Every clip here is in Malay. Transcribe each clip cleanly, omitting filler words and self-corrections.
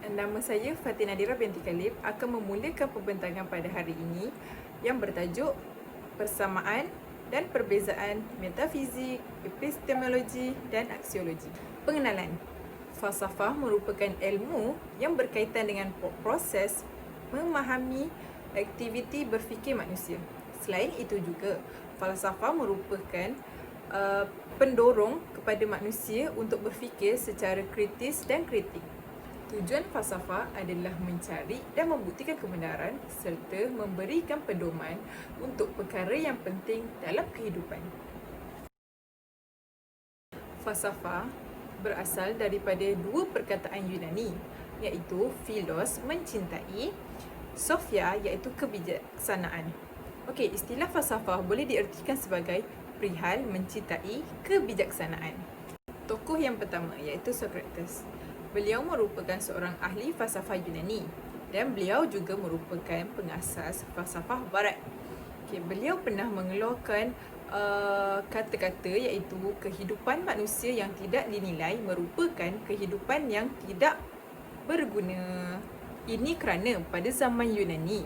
Nama saya Fatin Nadira binti Khalif akan memulakan pembentangan pada hari ini yang bertajuk Persamaan dan Perbezaan Metafizik, Epistemologi dan Aksiologi. Pengenalan. Falsafah merupakan ilmu yang berkaitan dengan proses memahami aktiviti berfikir manusia. Selain itu juga, falsafah merupakan pendorong kepada manusia untuk berfikir secara kritis dan kritik. Tujuan falsafah adalah mencari dan membuktikan kebenaran serta memberikan pedoman untuk perkara yang penting dalam kehidupan. Falsafah berasal daripada dua perkataan Yunani, iaitu philos mencintai, sophia iaitu kebijaksanaan. Okey, istilah falsafah boleh diertikan sebagai perihal mencintai kebijaksanaan. Tokoh yang pertama iaitu Socrates. Beliau merupakan seorang ahli falsafah Yunani dan beliau juga merupakan pengasas falsafah Barat. Okay, beliau pernah mengeluarkan kata-kata iaitu kehidupan manusia yang tidak dinilai merupakan kehidupan yang tidak berguna. Ini kerana pada zaman Yunani,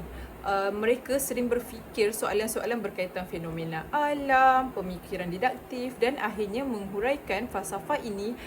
mereka sering berfikir soalan-soalan berkaitan fenomena alam, pemikiran didaktif dan akhirnya menghuraikan falsafah ini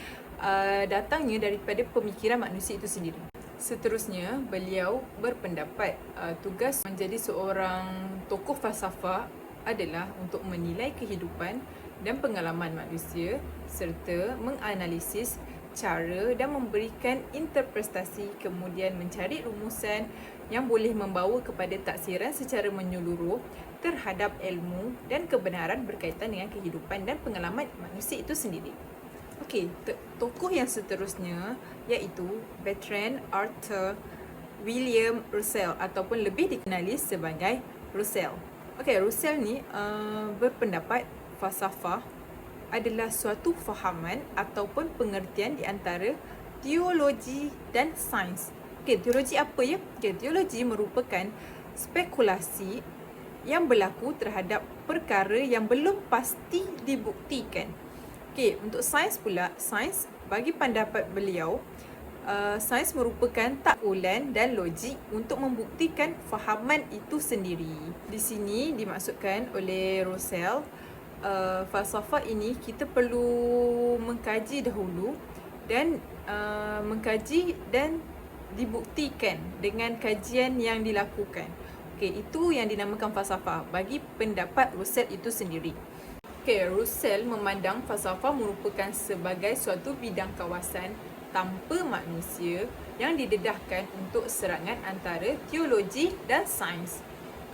datangnya daripada pemikiran manusia itu sendiri. Seterusnya, beliau berpendapat tugas menjadi seorang tokoh falsafah adalah untuk menilai kehidupan dan pengalaman manusia serta menganalisis cara dan memberikan interpretasi, kemudian mencari rumusan yang boleh membawa kepada taksiran secara menyeluruh terhadap ilmu dan kebenaran berkaitan dengan kehidupan dan pengalaman manusia itu sendiri. Okey, tokoh yang seterusnya iaitu Bertrand Arthur William Russell ataupun lebih dikenali sebagai Russell. Okey, Russell ni berpendapat falsafah adalah suatu fahaman ataupun pengertian di antara teologi dan sains. Okey, teologi apa ya? Okey, teologi merupakan spekulasi yang berlaku terhadap perkara yang belum pasti dibuktikan. Okey, untuk sains pula, sains bagi pendapat beliau, sains merupakan takbulan dan logik untuk membuktikan fahaman itu sendiri. Di sini dimaksudkan oleh Russell, falsafah ini kita perlu mengkaji dahulu dan mengkaji dan dibuktikan dengan kajian yang dilakukan. Okey, itu yang dinamakan falsafah bagi pendapat Russell itu sendiri. Okay, Russell memandang falsafah merupakan sebagai suatu bidang kawasan tanpa manusia yang didedahkan untuk serangan antara teologi dan sains.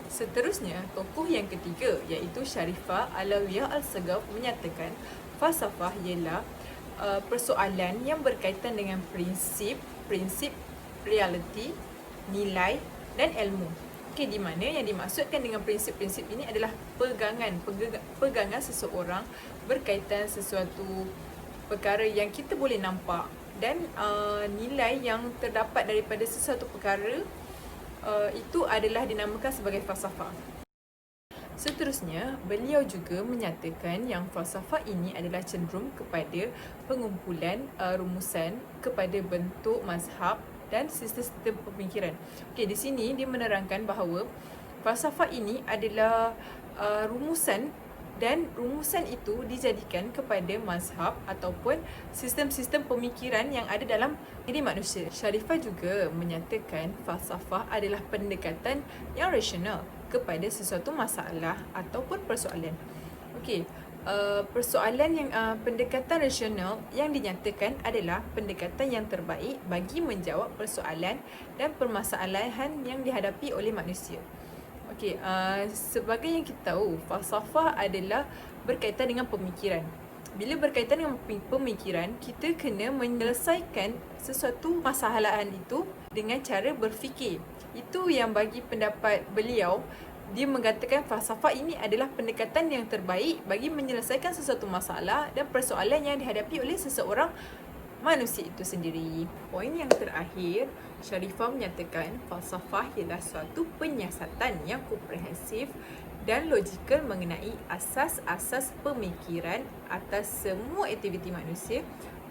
Seterusnya, tokoh yang ketiga iaitu Sharifah Alawiyah Al-Sagaf menyatakan falsafah ialah persoalan yang berkaitan dengan prinsip, realiti, nilai dan ilmu. Okay, di mana yang dimaksudkan dengan prinsip-prinsip ini adalah pegangan seseorang berkaitan sesuatu perkara yang kita boleh nampak dan nilai yang terdapat daripada sesuatu perkara itu adalah dinamakan sebagai falsafah. Seterusnya, beliau juga menyatakan yang falsafah ini adalah cenderung kepada pengumpulan rumusan kepada bentuk mazhab dan sistem pemikiran. Okey, di sini dia menerangkan bahawa falsafah ini adalah rumusan dan rumusan itu dijadikan kepada mazhab ataupun sistem-sistem pemikiran yang ada dalam diri manusia. Sharifah juga menyatakan falsafah adalah pendekatan yang rasional kepada sesuatu masalah ataupun persoalan. Okey, persoalan yang pendekatan rasional yang dinyatakan adalah pendekatan yang terbaik bagi menjawab persoalan dan permasalahan yang dihadapi oleh manusia. Okey, sebagai yang kita tahu, falsafah adalah berkaitan dengan pemikiran. Bila berkaitan dengan pemikiran, kita kena menyelesaikan sesuatu masalahan itu dengan cara berfikir. Itu yang bagi pendapat beliau, dia mengatakan falsafah ini adalah pendekatan yang terbaik bagi menyelesaikan sesuatu masalah dan persoalan yang dihadapi oleh seseorang manusia itu sendiri. Poin yang terakhir, Sharifah menyatakan falsafah ialah suatu penyiasatan yang komprehensif dan logikal mengenai asas-asas pemikiran atas semua aktiviti manusia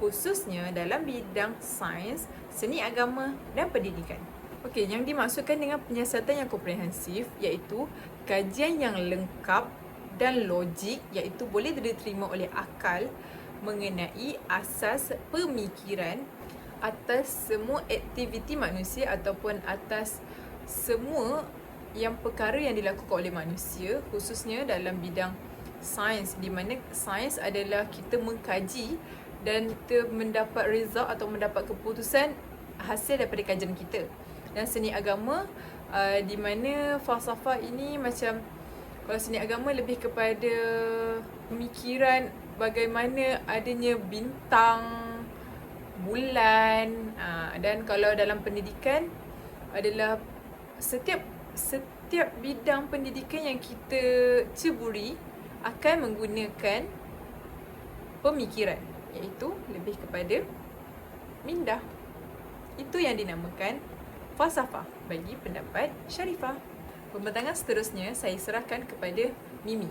khususnya dalam bidang sains, seni agama dan pendidikan. Okey, yang dimaksudkan dengan penyiasatan yang komprehensif iaitu kajian yang lengkap dan logik iaitu boleh diterima oleh akal mengenai asas pemikiran atas semua aktiviti manusia ataupun atas semua yang perkara yang dilakukan oleh manusia, khususnya dalam bidang sains, di mana sains adalah kita mengkaji dan kita mendapat result atau mendapat keputusan hasil daripada kajian kita. Dan seni agama di mana falsafah ini macam, kalau seni agama lebih kepada pemikiran bagaimana adanya bintang, bulan, dan kalau dalam pendidikan adalah setiap bidang pendidikan yang kita ceburi akan menggunakan pemikiran, iaitu lebih kepada minda. Itu yang dinamakan falsafah bagi pendapat Sharifah. Pembentangan seterusnya saya serahkan kepada Mimi.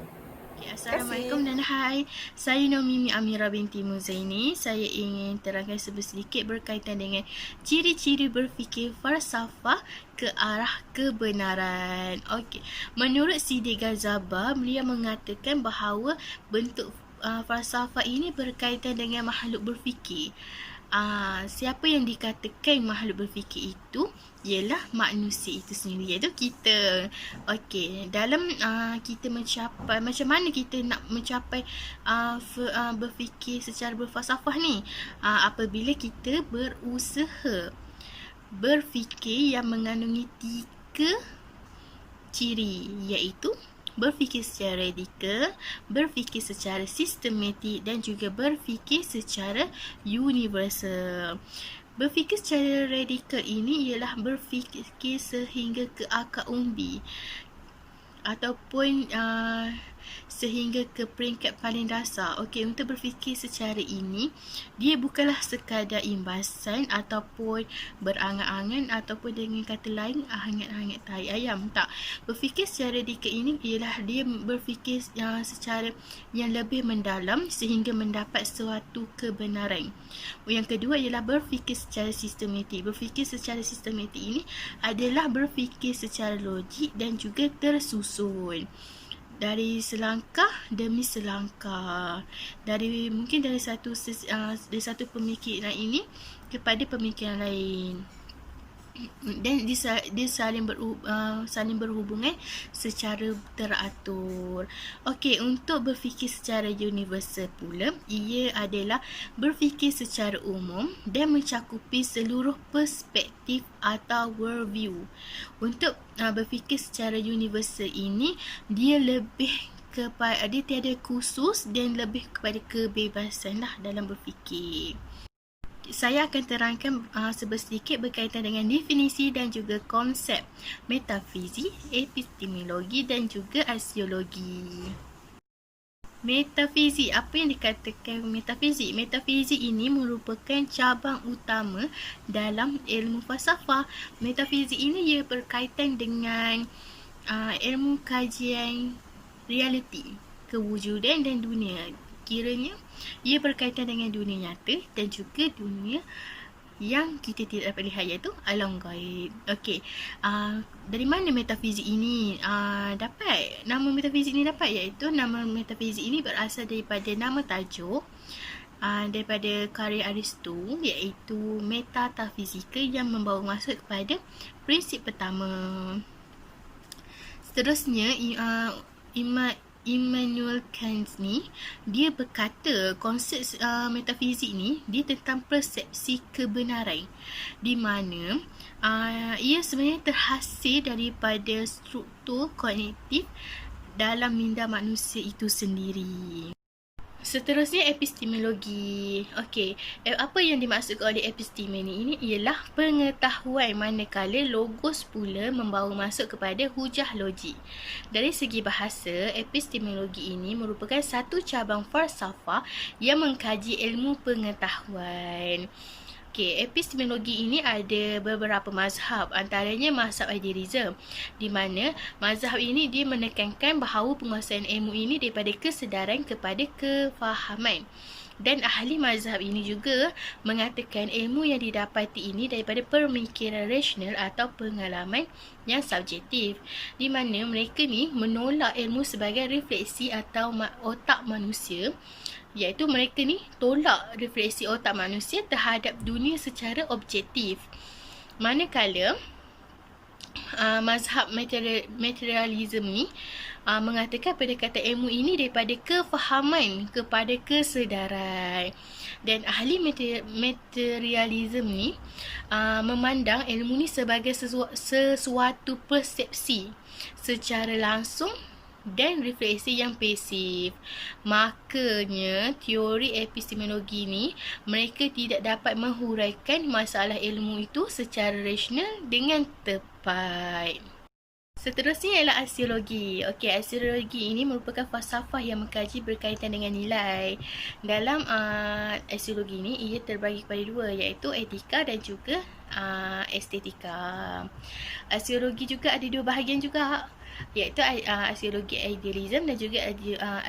Assalamualaikum dan hai. Saya nama Mimi Amira binti Muzaini. Saya ingin terangkan sedikit berkaitan dengan ciri-ciri berfikir falsafah ke arah kebenaran. Okey. Menurut Sidi Ghazabah, beliau mengatakan bahawa bentuk falsafah ini berkaitan dengan makhluk berfikir. Siapa yang dikatakan makhluk berfikir itu ialah manusia itu sendiri, iaitu kita. Okey, dalam kita mencapai, macam mana kita nak mencapai berfikir secara berfalsafah ni? Apabila kita berusaha berfikir yang mengandungi 3 ciri, iaitu berfikir secara radikal, berfikir secara sistematik dan juga berfikir secara universal. Berfikir secara radikal ini ialah berfikir sehingga ke akar umbi ataupun sehingga ke peringkat paling dasar. Okey, untuk berfikir secara ini, dia bukanlah sekadar imbasan ataupun berangan-angan ataupun dengan kata lain hangat-hangat tahi ayam. Tak. Berfikir secara radikal ini ialah dia berfikir secara yang lebih mendalam sehingga mendapat suatu kebenaran. Yang kedua ialah berfikir secara sistematik. Berfikir secara sistematik ini adalah berfikir secara logik dan juga tersusun. Dari selangkah demi selangkah, mungkin dari satu pemikiran ini kepada pemikiran lain, dan dia saling berhubungan secara teratur. Okey, untuk berfikir secara universal pula, ia adalah berfikir secara umum dan mencakupi seluruh perspektif atau worldview. Untuk berfikir secara universal ini, dia lebih kepada, dia tiada khusus dan lebih kepada kebebasan lah dalam berfikir. Saya akan terangkan sedikit berkaitan dengan definisi dan juga konsep metafizik, epistemologi dan juga aksiologi. Metafizik, apa yang dikatakan metafizik? Metafizik ini merupakan cabang utama dalam ilmu falsafah. Metafizik ini ia berkaitan dengan ilmu kajian realiti, kewujudan dan dunia. Kiranya ia berkaitan dengan dunia nyata dan juga dunia yang kita tidak dapat lihat, iaitu alam gaib. Okey, dari mana metafizik ini dapat? Nama metafizik ini dapat, iaitu nama metafizik ini berasal daripada nama tajuk daripada karya Aristo, iaitu Metafizika, yang membawa masuk kepada prinsip pertama. Seterusnya, Immanuel Kant ni, dia berkata konsep metafizik ni dia tentang persepsi kebenaran, di mana ia sebenarnya terhasil daripada struktur kognitif dalam minda manusia itu sendiri. Seterusnya, epistemologi. Okey, apa yang dimaksudkan oleh epistemologi ini ialah pengetahuan, manakala logos pula membawa masuk kepada hujah logik. Dari segi bahasa, epistemologi ini merupakan satu cabang falsafah yang mengkaji ilmu pengetahuan. Okey, epistemologi ini ada beberapa mazhab, antaranya mazhab idealism, di mana mazhab ini dia menekankan bahawa penguasaan ilmu ini daripada kesedaran kepada kefahaman. Dan ahli mazhab ini juga mengatakan ilmu yang didapati ini daripada pemikiran rasional atau pengalaman yang subjektif, di mana mereka ni menolak ilmu sebagai refleksi atau otak manusia, iaitu mereka ni tolak refleksi otak manusia terhadap dunia secara objektif. Manakala mazhab materialism ni mengatakan pendekatan ilmu ini daripada kefahaman kepada kesedaran. Dan ahli materialism ni memandang ilmu ni sebagai sesuatu persepsi secara langsung dan refleksi yang pasif. Makanya teori epistemologi ni mereka tidak dapat menghuraikan masalah ilmu itu secara rasional dengan tepat. Seterusnya ialah aksiologi. Okey, aksiologi ini merupakan falsafah yang mengkaji berkaitan dengan nilai. Dalam aksiologi ini ia terbagi kepada dua, iaitu etika dan juga estetika. Aksiologi juga ada dua bahagian juga, iaitu aksiologi idealism dan juga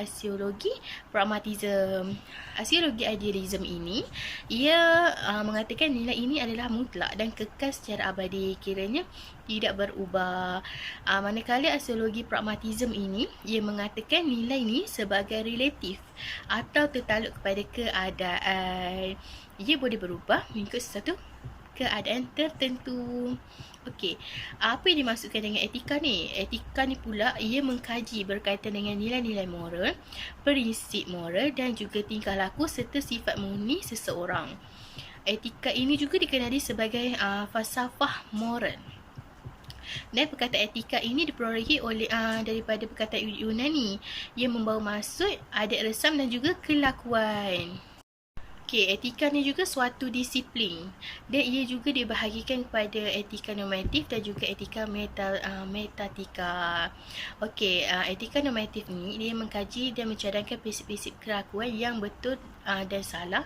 aksiologi pragmatism. Aksiologi idealism ini ia mengatakan nilai ini adalah mutlak dan kekal secara abadi, kiranya tidak berubah. Manakala aksiologi pragmatism ini ia mengatakan nilai ini sebagai relatif atau tertakluk kepada keadaan. Ia boleh berubah mengikut sesuatu keadaan tertentu. Okey, apa yang dimaksudkan dengan etika ni? Etika ni pula ia mengkaji berkaitan dengan nilai-nilai moral, prinsip moral dan juga tingkah laku serta sifat murni seseorang. Etika ini juga dikenali sebagai falsafah moral. Dan perkataan etika ini diperolehi oleh daripada perkataan Yunani yang membawa maksud adat resam dan juga kelakuan. Okey, etika ni juga suatu disiplin dan ia juga dibahagikan kepada etika normatif dan juga etika metatika. Okey, etika normatif ni dia mengkaji dan mencadangkan prinsip-prinsip kelakuan yang betul dan salah,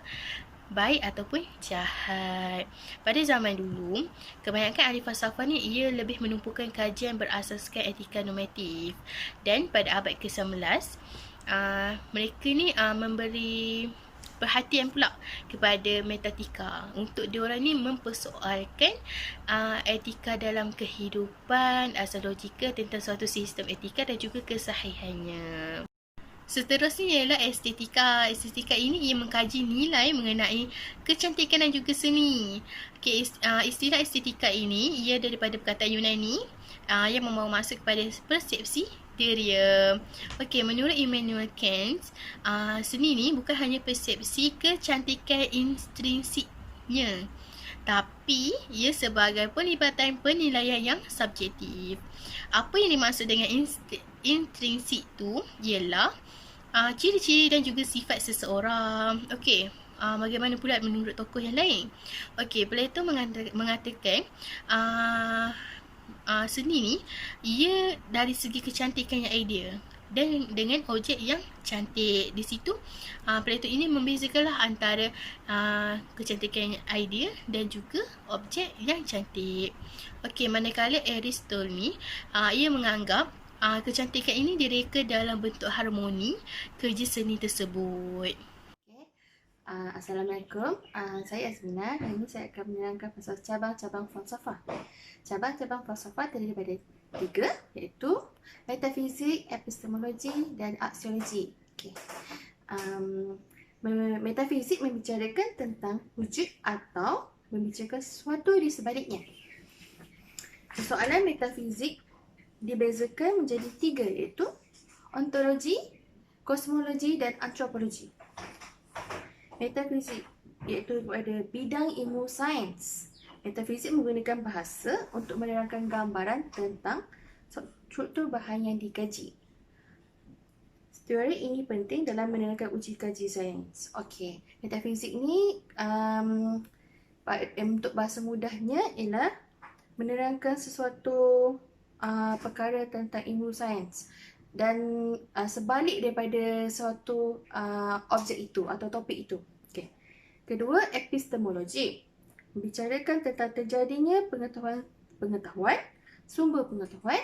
baik ataupun jahat. Pada zaman dulu, kebanyakan ahli falsafah ni ia lebih menumpukan kajian berasaskan etika normatif. Dan pada abad ke-19, mereka ni memberi perhatian pula kepada metatika untuk diorang ni mempersoalkan etika dalam kehidupan, asal logika tentang suatu sistem etika dan juga kesahihannya. Seterusnya ialah estetika. Estetika ini ia mengkaji nilai mengenai kecantikan dan juga seni. Okay, istilah estetika ini ia daripada perkataan Yunani yang membawa maksud kepada persepsi diri. Okey, menurut Immanuel Kant, seni ni bukan hanya persepsi kecantikan intrinsiknya, tapi ia sebagai pelibatan penilaian yang subjektif. Apa yang dimaksud dengan intrinsik tu ialah ciri-ciri dan juga sifat seseorang. Okey, bagaimana pula menurut tokoh yang lain? Okey, Plato mengatakan seni ni ia dari segi kecantikan yang ideal dan dengan objek yang cantik. Di situ Plato ini membezakanlah antara kecantikan yang ideal dan juga objek yang cantik. Okey, manakala Aristotle ni ia menganggap kecantikan ini direka dalam bentuk harmoni kerja seni tersebut. Assalamualaikum, saya Azmina dan ini saya akan menerangkan pasal cabang-cabang falsafah. Cabang-cabang falsafah terdiri daripada 3, iaitu metafizik, epistemologi dan aksiologi. Metafizik membicarakan tentang wujud atau membicarakan sesuatu di sebaliknya. Soalan metafizik dibezakan menjadi 3, iaitu ontologi, kosmologi dan antropologi. Metafizik iaitu pada bidang ilmu sains. Metafizik menggunakan bahasa untuk menerangkan gambaran tentang struktur bahan yang dikaji. Teori ini penting dalam menerangkan uji kaji sains. Okey, metafizik ni untuk bahasa mudahnya ialah menerangkan sesuatu perkara tentang ilmu sains dan sebalik daripada suatu objek itu atau topik itu. Okay. Kedua, epistemologi membicarakan tentang terjadinya pengetahuan, sumber pengetahuan,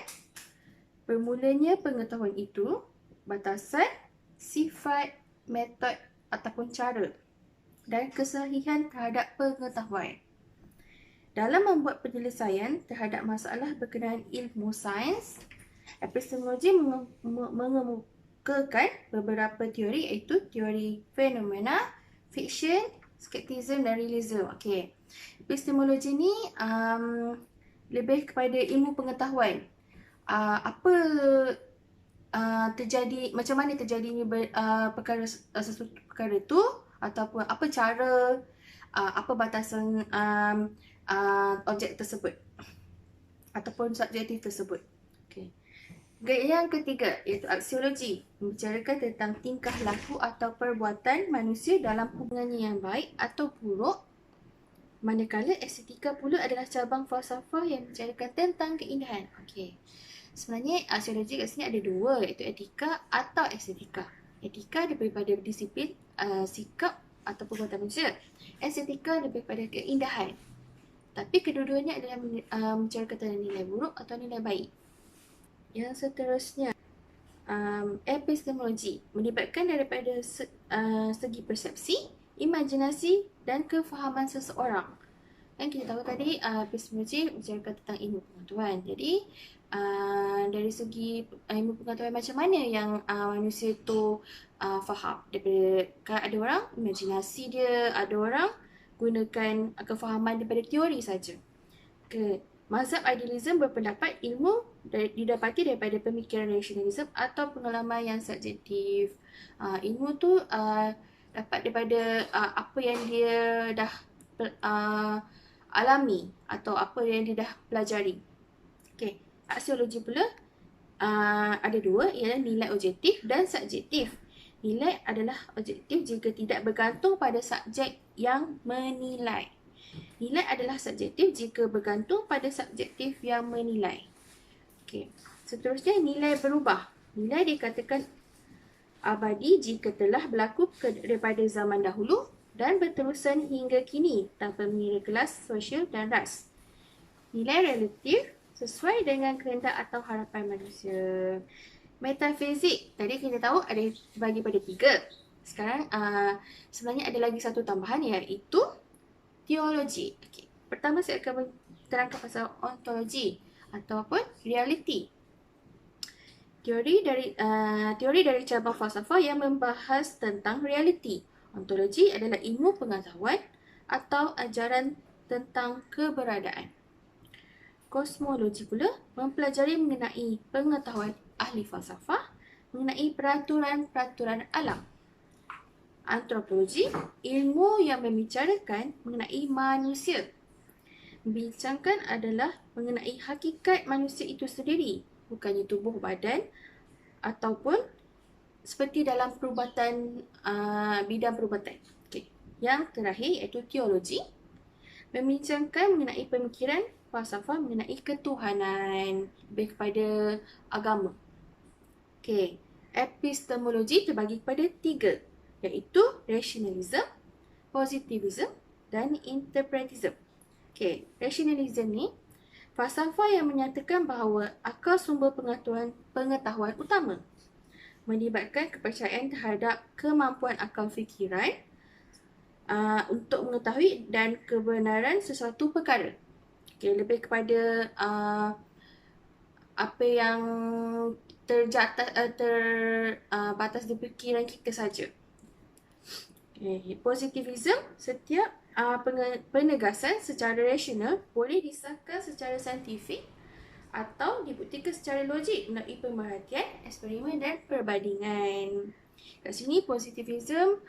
bermulanya pengetahuan itu, batasan, sifat, metod ataupun cara dan kesahihan terhadap pengetahuan. Dalam membuat penyelesaian terhadap masalah berkenaan ilmu sains, epistemologi mengemukakan beberapa teori, iaitu teori fenomena, fiction, skeptisism dan realism. Okey. Epistemologi ni lebih kepada ilmu pengetahuan. Apa terjadi, macam mana terjadinya sesuatu perkara tu, ataupun apa cara, apa batasan objek tersebut ataupun subjektif tersebut. Okay. Yang ketiga iaitu aksiologi, membicarakan tentang tingkah laku atau perbuatan manusia dalam hubungannya yang baik atau buruk. Manakala estetika pula adalah cabang falsafah yang membicarakan tentang keindahan. Okey. Sebenarnya aksiologi kat sini ada dua, iaitu etika atau estetika. Etika daripada disiplin sikap atau perbuatan manusia. Estetika daripada keindahan. Tapi kedua-duanya adalah membicarakan tentang nilai buruk atau nilai baik. Yang seterusnya, epistemologi melibatkan daripada segi persepsi, imajinasi dan kefahaman seseorang. Kan kita tahu tadi epistemologi membicarakan tentang ilmu pengetahuan. Jadi dari segi ilmu pengetahuan macam mana yang manusia tu faham. Daripada kan ada orang imajinasi dia, ada orang gunakan kefahaman daripada teori saja. Mazhab idealism berpendapat ilmu didapati daripada pemikiran rasionalism atau pengalaman yang subjektif. Ilmu tu dapat daripada apa yang dia dah alami atau apa yang dia dah pelajari. Okey, aksiologi pula ada dua, ialah nilai objektif dan subjektif. Nilai adalah objektif jika tidak bergantung pada subjek yang menilai. Nilai adalah subjektif jika bergantung pada subjektif yang menilai. Okey. Seterusnya, nilai berubah. Nilai dikatakan abadi jika telah berlaku daripada zaman dahulu dan berterusan hingga kini tanpa mengira kelas, sosial dan ras. Nilai relatif sesuai dengan kehendak atau harapan manusia. Metafizik, tadi kita tahu ada bagi pada 3. Sekarang sebenarnya ada lagi satu tambahan, iaitu teologi. Okay. Pertama saya akan terangkan pasal ontologi ataupun reality. Teori dari cabang falsafah yang membahas tentang reality. Ontologi adalah ilmu pengetahuan atau ajaran tentang keberadaan. Kosmologi pula mempelajari mengenai pengetahuan ahli falsafah mengenai peraturan-peraturan alam. Antropologi, ilmu yang membicarakan mengenai manusia. Membincangkan adalah mengenai hakikat manusia itu sendiri, bukannya tubuh badan ataupun seperti dalam perubatan, bidang perubatan. Okay. Yang terakhir iaitu teologi, membincangkan mengenai pemikiran falsafah mengenai ketuhanan, lebih kepada agama. Okay. Epistemologi terbagi kepada 3, iaitu rationalism, positivism dan interpretism. Okay. Rationalism ni falsafah yang menyatakan bahawa akal sumber pengetahuan utama, melibatkan kepercayaan terhadap kemampuan akal fikiran untuk mengetahui dan kebenaran sesuatu perkara. Okay, lebih kepada apa yang terbatas di fikiran kita saja. Okay. Positivism, setiap penegasan secara rasional boleh disahkan secara saintifik atau dibuktikan secara logik melalui pemerhatian, eksperimen dan perbandingan. Kat sini positivism,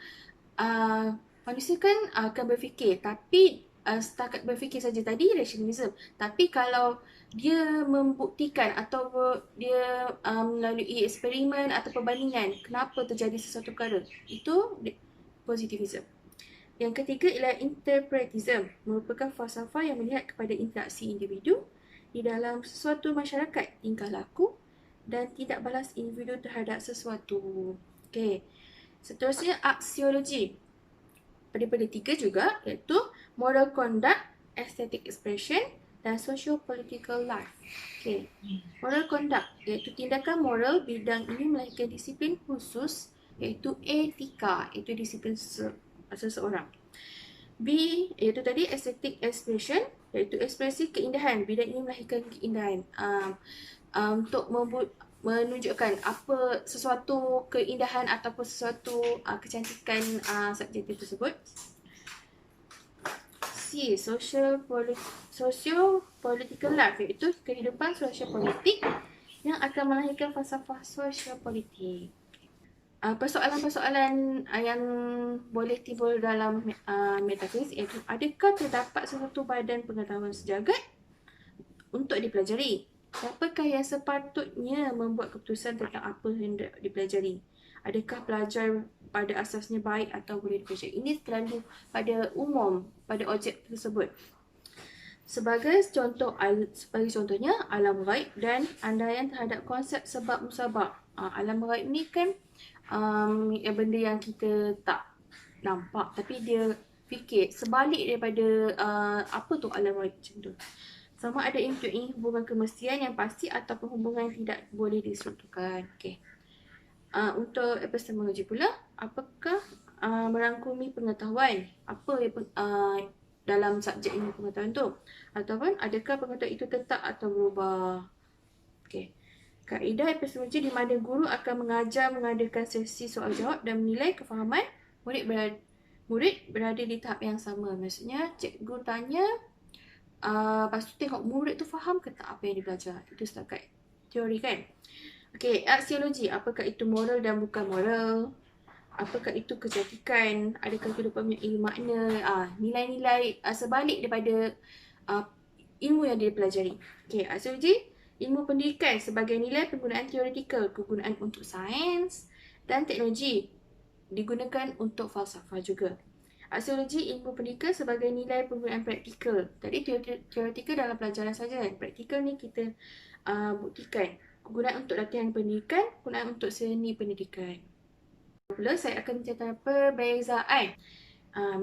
manusia kan akan berfikir, tapi setakat berfikir saja tadi rationalism. Tapi kalau dia membuktikan atau dia melalui eksperimen atau perbandingan kenapa terjadi sesuatu perkara, itu positivism. Yang ketiga ialah interpretism, merupakan falsafah yang melihat kepada interaksi individu di dalam sesuatu masyarakat, tingkah laku dan tidak balas individu terhadap sesuatu. Okey. Seterusnya aksiologi. Pada 3 juga, iaitu moral conduct, aesthetic expression dan socio-political life. Okey. Moral conduct iaitu tindakan moral. Bidang ini melahirkan disiplin khusus iaitu etika, iaitu disiplin seseorang. B iaitu tadi aesthetic expression, iaitu ekspresi keindahan. Bidang ini melahirkan keindahan untuk menunjukkan apa sesuatu keindahan ataupun sesuatu kecantikan subjektif tersebut. C socio-political life, iaitu kehidupan sosial politik yang akan melahirkan falsafah sosial politik. Persoalan-persoalan yang boleh timbul dalam metafizik iaitu adakah terdapat sesuatu badan pengetahuan sejagat untuk dipelajari? Siapakah yang sepatutnya membuat keputusan tentang apa yang dipelajari? Adakah pelajar pada asasnya baik atau boleh dipelajari? Ini terlalu pada umum pada objek tersebut. Sebagai contohnya alam ghaib dan andaian terhadap konsep sebab musabab. Alam ghaib ni kan benda yang kita tak nampak tapi dia fikir sebalik daripada apa tu alam ghaib macam tu. Sama ada ini hubungan kemestian yang pasti ataupun hubungan yang tidak boleh distrukturkan. Okey. Untuk epistemologi pula, apakah merangkumi pengetahuan? Apa dalam subjek ilmu pengetahuan tu? Ataupun adakah pengetahuan itu tetap atau berubah? Okey. Kaedah epistemologi di mana guru akan mengadakan sesi soal jawab dan menilai kefahaman murid berada di tahap yang sama. Maksudnya cikgu tanya, lepas tu tengok murid tu faham ke tak apa yang dia belajar. Itu setakat teori kan. Okey, aksiologi, apakah itu moral dan bukan moral? Apakah itu kecantikan? Adakah kehidupan mempunyai makna? Nilai-nilai sebalik daripada ilmu yang dia pelajari. Okey, aksiologi, ilmu pendidikan sebagai nilai penggunaan teoretikal, kegunaan untuk sains dan teknologi digunakan untuk falsafah juga. Aksiologi ilmu pendidikan sebagai nilai penggunaan praktikal. Tadi teoretikal dalam pelajaran saja, praktikal ni kita buktikan. Kegunaan untuk latihan pendidikan, kegunaan untuk seni pendidikan. Pula saya akan menceritakan perbezaan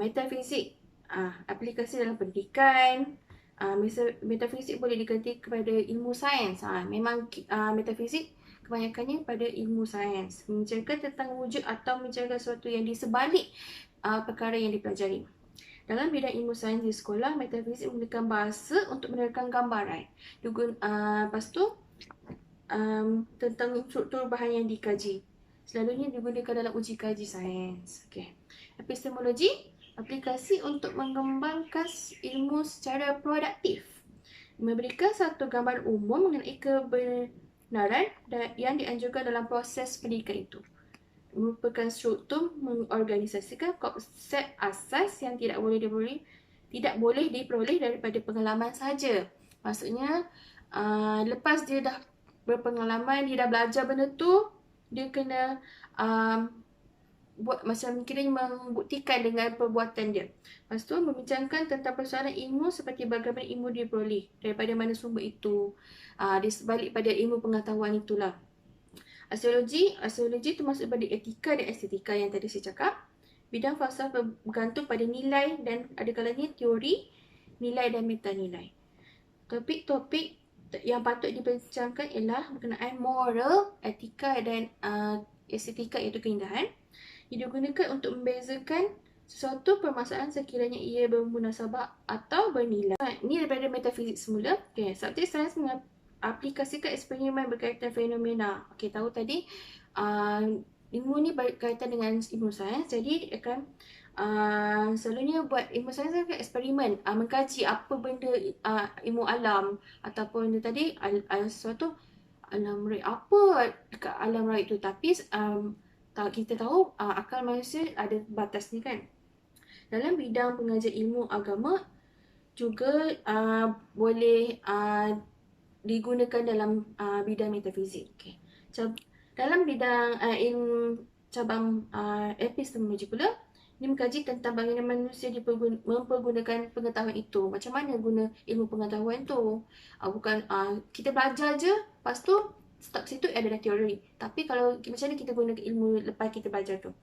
metafizik, aplikasi dalam pendidikan. Metafizik boleh diganti kepada ilmu sains. Memang metafizik kebanyakannya pada ilmu sains, membicarakan tentang wujud atau membicarakan sesuatu yang di sebalik perkara yang dipelajari. Dalam bidang ilmu sains di sekolah, metafizik menggunakan bahasa untuk menerangkan gambaran. Lepas tu tentang struktur bahan yang dikaji. Selalunya digunakan dalam uji kaji sains. Okay. Epistemologi, aplikasi untuk mengembangkan ilmu secara produktif. Memberikan satu gambaran umum mengenai kebenaran yang dianjurkan dalam proses pendidikan itu. Merupakan struktur mengorganisasikan konsep asas yang tidak boleh diperoleh daripada pengalaman saja. Maksudnya lepas dia dah berpengalaman, dia dah belajar benda tu, dia kena buat macam kiranya membuktikan dengan perbuatan dia. Lepas tu membincangkan tentang persoalan ilmu seperti bagaimana ilmu diperoleh, daripada mana sumber itu, di sebalik pada ilmu pengetahuan itulah. Aksiologi termasuk pada etika dan estetika yang tadi saya cakap. Bidang falsafah bergantung pada nilai dan ada kalanya teori, nilai dan metanilai. Topik-topik yang patut dibincangkan ialah berkenaan moral, etika dan estetika iaitu keindahan. Ia digunakan untuk membezakan sesuatu permasalahan sekiranya ia bermunasabah atau bernilai. Ini daripada metafizik semula. Okay, subjek sains mengaplikasikan eksperimen berkaitan fenomena. Okay, tahu tadi ilmu ni berkaitan dengan ilmu sains, jadi akan selalunya buat ilmu sains kan eksperimen, mengkaji apa benda ilmu alam ataupun tadi sesuatu alam raib, apa dekat alam raib tu. Tapi kita tahu akal manusia ada batas ni kan. Dalam bidang pengajian ilmu agama juga boleh digunakan dalam bidang metafizik. Okay. Dalam bidang ilmu cabang epistemologi pula, ini mengkaji tentang bagaimana manusia mempergunakan pengetahuan itu. Macam mana guna ilmu pengetahuan tu. Bukan kita belajar je, lepas tu stop situ adalah teori. Tapi kalau macam mana kita guna ilmu lepas kita belajar tu.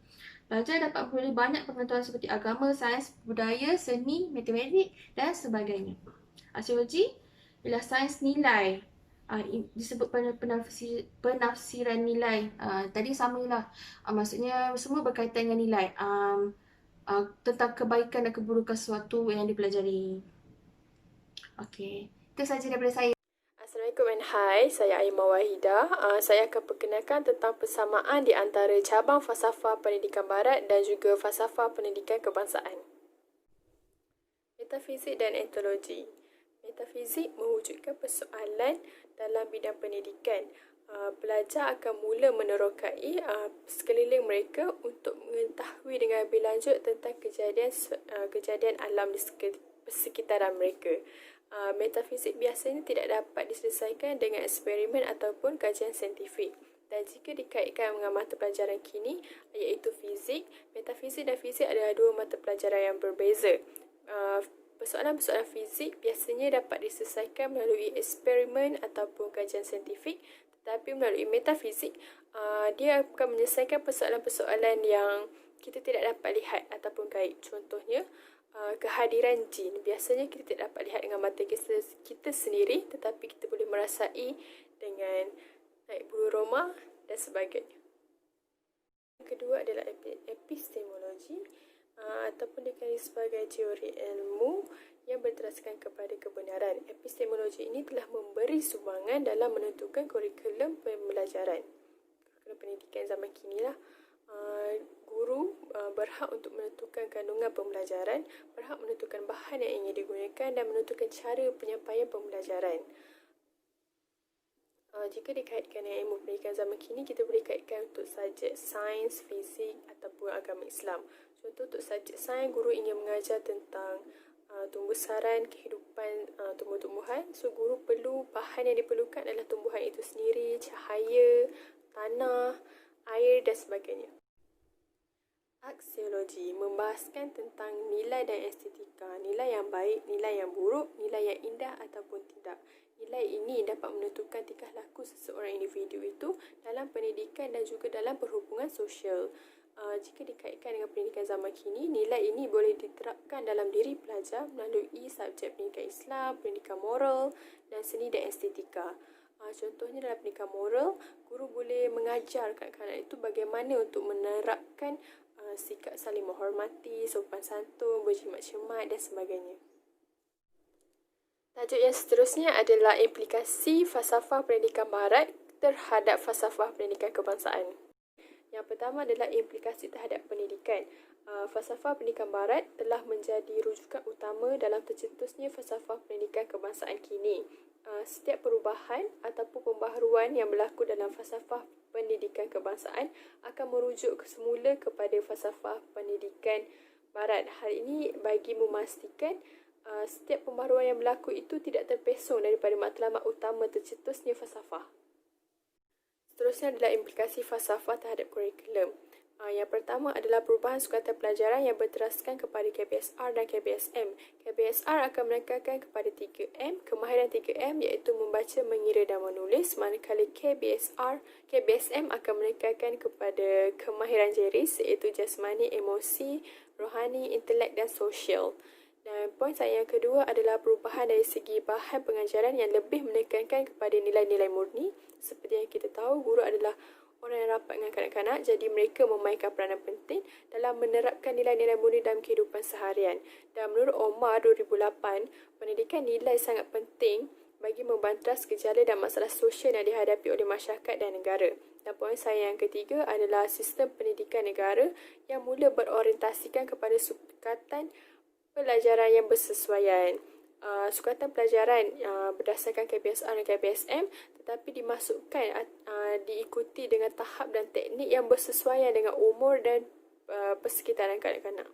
Belajar dapat memperoleh banyak pengetahuan seperti agama, sains, budaya, seni, matematik dan sebagainya. Aksiologi ialah sains nilai. disebut penafsiran nilai. Tadi samalah. Maksudnya semua berkaitan dengan nilai. Tentang kebaikan dan keburukan sesuatu yang dipelajari. Okey, itu sahaja daripada saya. Assalamualaikum and hai, saya Aimah Wahidah. Saya akan perkenalkan tentang persamaan di antara cabang falsafah pendidikan barat dan juga falsafah pendidikan kebangsaan. Metafizik dan etologi. Metafizik mewujudkan persoalan dalam bidang pendidikan. Pelajar akan mula menerokai sekeliling mereka untuk mengetahui dengan lebih lanjut tentang kejadian alam di sekitaran mereka. Metafizik biasanya tidak dapat diselesaikan dengan eksperimen ataupun kajian saintifik. Dan jika dikaitkan dengan mata pelajaran kini, iaitu fizik, metafizik dan fizik adalah dua mata pelajaran yang berbeza. Persoalan-persoalan fizik biasanya dapat diselesaikan melalui eksperimen ataupun kajian saintifik, tetapi melalui metafizik, dia akan menyelesaikan persoalan-persoalan yang kita tidak dapat lihat ataupun kait. Contohnya, kehadiran jin. Biasanya kita tidak dapat lihat dengan mata kita sendiri, tetapi kita boleh merasai dengan naik bulu roma dan sebagainya. Yang kedua adalah epistemologi, ataupun dikenali sebagai teori ilmu yang berteraskan kepada kebenaran. Epistemologi ini telah memberi sumbangan dalam menentukan kurikulum pembelajaran. Kurikulum pendidikan zaman kini lah. Guru berhak untuk menentukan kandungan pembelajaran, berhak menentukan bahan yang ingin digunakan dan menentukan cara penyampaian pembelajaran. Jika dikaitkan dengan ilmu pendidikan zaman kini, kita boleh kaitkan untuk subjek sains, fizik ataupun agama Islam. Contoh untuk subjek sains, guru ingin mengajar tentang tumbuh-saran kehidupan tumbuh-tumbuhan. So, guru perlu bahan yang diperlukan adalah tumbuhan itu sendiri, cahaya, tanah, air dan sebagainya. Aksiologi membahaskan tentang nilai dan estetika, nilai yang baik, nilai yang buruk, nilai yang indah ataupun tidak. Nilai ini dapat menentukan tingkah laku seseorang individu itu dalam pendidikan dan juga dalam perhubungan sosial. Jika dikaitkan dengan pendidikan zaman kini, nilai ini boleh diterapkan dalam diri pelajar melalui subjek pendidikan Islam, pendidikan moral dan seni dan estetika. Contohnya dalam pendidikan moral, guru boleh mengajar kanak-kanak itu bagaimana untuk menerapkan sikap saling menghormati, sopan santun, berjimat cermat dan sebagainya. Tajuk yang seterusnya adalah implikasi falsafah pendidikan barat terhadap falsafah pendidikan kebangsaan. Yang pertama adalah implikasi terhadap pendidikan. Falsafah pendidikan barat telah menjadi rujukan utama dalam tercetusnya falsafah pendidikan kebangsaan kini. Setiap perubahan ataupun pembaharuan yang berlaku dalam falsafah pendidikan kebangsaan akan merujuk semula kepada falsafah pendidikan barat. Hal ini bagi memastikan setiap pembaharuan yang berlaku itu tidak terpesong daripada matlamat utama tercetusnya falsafah. Seterusnya adalah implikasi falsafah terhadap kurikulum. Yang pertama adalah perubahan sukatan pelajaran yang berteraskan kepada KBSR dan KBSM. KBSR akan menekankan kepada 3M, kemahiran 3M iaitu membaca, mengira dan menulis, manakala KBSM akan menekankan kepada kemahiran jeris iaitu jasmani, emosi, rohani, intelek dan sosial. Dan poin saya yang kedua adalah perubahan dari segi bahan pengajaran yang lebih menekankan kepada nilai-nilai murni. Seperti yang kita tahu, guru adalah orang yang rapat dengan kanak-kanak, jadi mereka memainkan peranan penting dalam menerapkan nilai-nilai murni dalam kehidupan seharian. Dan menurut Omar 2008, pendidikan nilai sangat penting bagi membantras gejala dan masalah sosial yang dihadapi oleh masyarakat dan negara. Dan poin saya yang ketiga adalah sistem pendidikan negara yang mula berorientasikan kepada sukatan pelajaran yang bersesuaian. Sukatan pelajaran berdasarkan KBSR dan KBSM tetapi dimasukkan diikuti dengan tahap dan teknik yang bersesuaian dengan umur dan persekitaran kanak-kanak.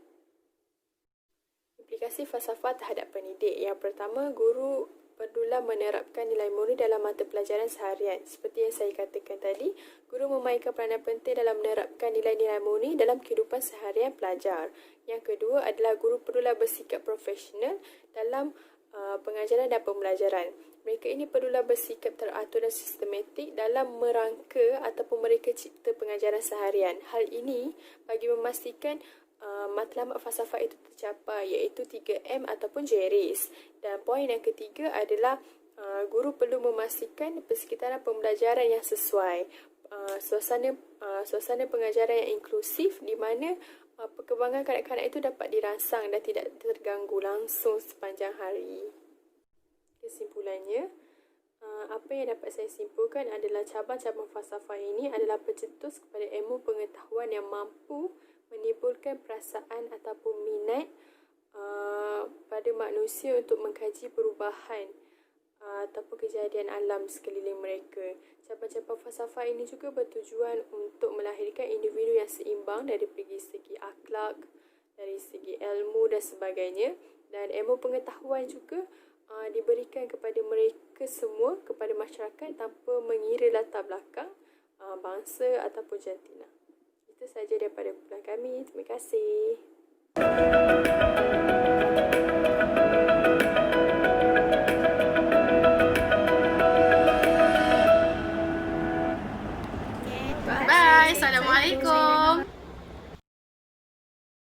Implikasi falsafah terhadap pendidik. Yang pertama, guru perlulah menerapkan nilai murni dalam mata pelajaran seharian. Seperti yang saya katakan tadi, guru memainkan peranan penting dalam menerapkan nilai-nilai murni dalam kehidupan seharian pelajar. Yang kedua adalah guru perlulah bersikap profesional dalam pengajaran dan pembelajaran. Mereka ini perlulah bersikap teratur dan sistematik dalam merangka ataupun mereka cipta pengajaran seharian. Hal ini bagi memastikan matlamat falsafah itu tercapai iaitu 3M ataupun jeris. Dan poin yang ketiga adalah Guru perlu memastikan persekitaran pembelajaran yang sesuai, suasana pengajaran yang inklusif di mana perkembangan kanak-kanak itu dapat dirangsang dan tidak terganggu langsung sepanjang hari. Kesimpulannya, apa yang dapat saya simpulkan adalah cabang-cabang falsafah ini adalah pencetus kepada ilmu pengetahuan yang mampu menimbulkan perasaan ataupun minat pada manusia untuk mengkaji perubahan ataupun kejadian alam sekeliling mereka. Cabang-cabang falsafah ini juga bertujuan untuk melahirkan individu yang seimbang dari segi akhlak, dari segi ilmu dan sebagainya. Dan ilmu pengetahuan juga diberikan kepada mereka semua, kepada masyarakat tanpa mengira latar belakang bangsa ataupun jantina. Itu sahaja daripada kumpulan kami. Terima kasih.